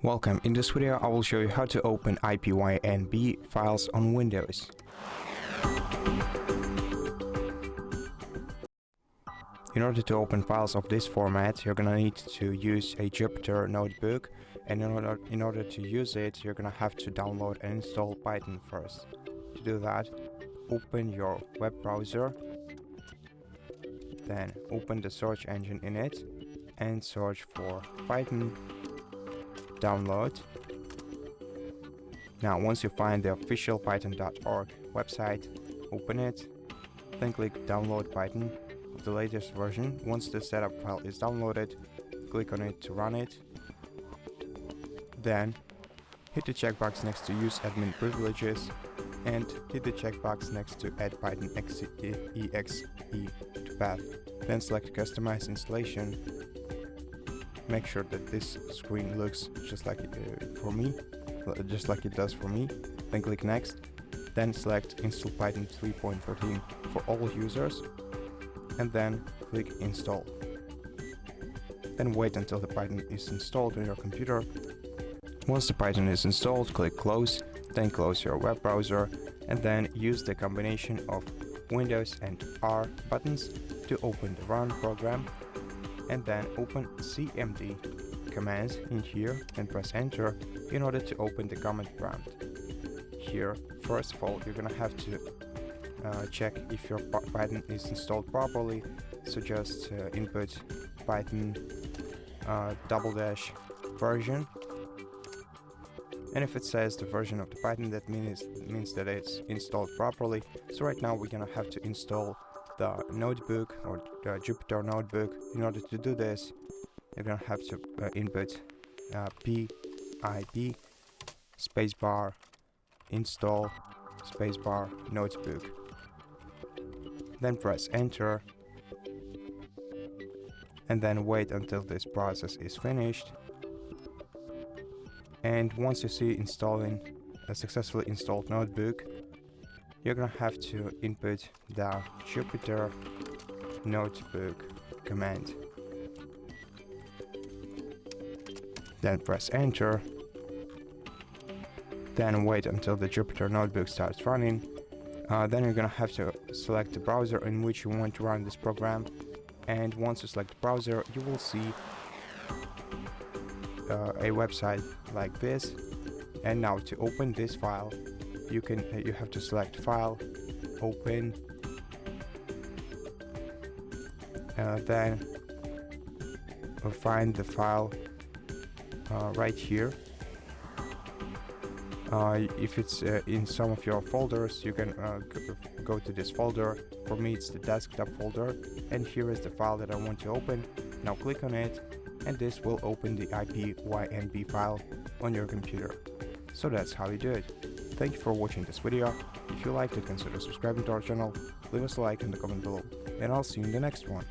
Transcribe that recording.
Welcome. In this video I will show you how to open IPYNB files on Windows. In order to open files of this format, you're gonna need to use a Jupyter Notebook, and in order to use it, you're gonna have to download and install Python first. To do that, open your web browser, then open the search engine in it and search for Python. Download. Now once you find the official python.org website, open it, then click download Python of the latest version. Once the setup file is downloaded, click on it to run it, then hit the checkbox next to use admin privileges and hit the checkbox next to add Python exe to path. Then select customize installation. Make sure that this screen looks just like it does for me. Then click next. Then select install Python 3.13 for all users, and then click install. Then wait until the Python is installed on your computer. Once the Python is installed, click close. Then close your web browser, and then use the combination of Windows and R buttons to open the run program. And then open cmd commands in here and press enter in order to open the command prompt. Here, first of all, you're gonna have to check if your Python is installed properly, so just input Python -- version, and if it says the version of the Python, that means that it's installed properly. So right now we're gonna have to install the notebook or the Jupyter Notebook. In order to do this, you're gonna have to input pip spacebar install spacebar notebook, then press enter, and then wait until this process is finished. And once you see installing a successfully installed notebook, you're gonna have to input the Jupyter Notebook command. Then press enter. Then wait until the Jupyter Notebook starts running. Then you're gonna have to select the browser in which you want to run this program. And once you select the browser, you will see a website like this. And now to open this file, you have to select file, open, then find the file right here. If it's in some of your folders, you can go to this folder. For me, it's the desktop folder, and here is the file that I want to open. Now click on it, and this will open the IPYNB file on your computer. So that's how you do it. Thank you for watching this video. If you liked it, consider subscribing to our channel, leave us a like in the comment below, and I'll see you in the next one.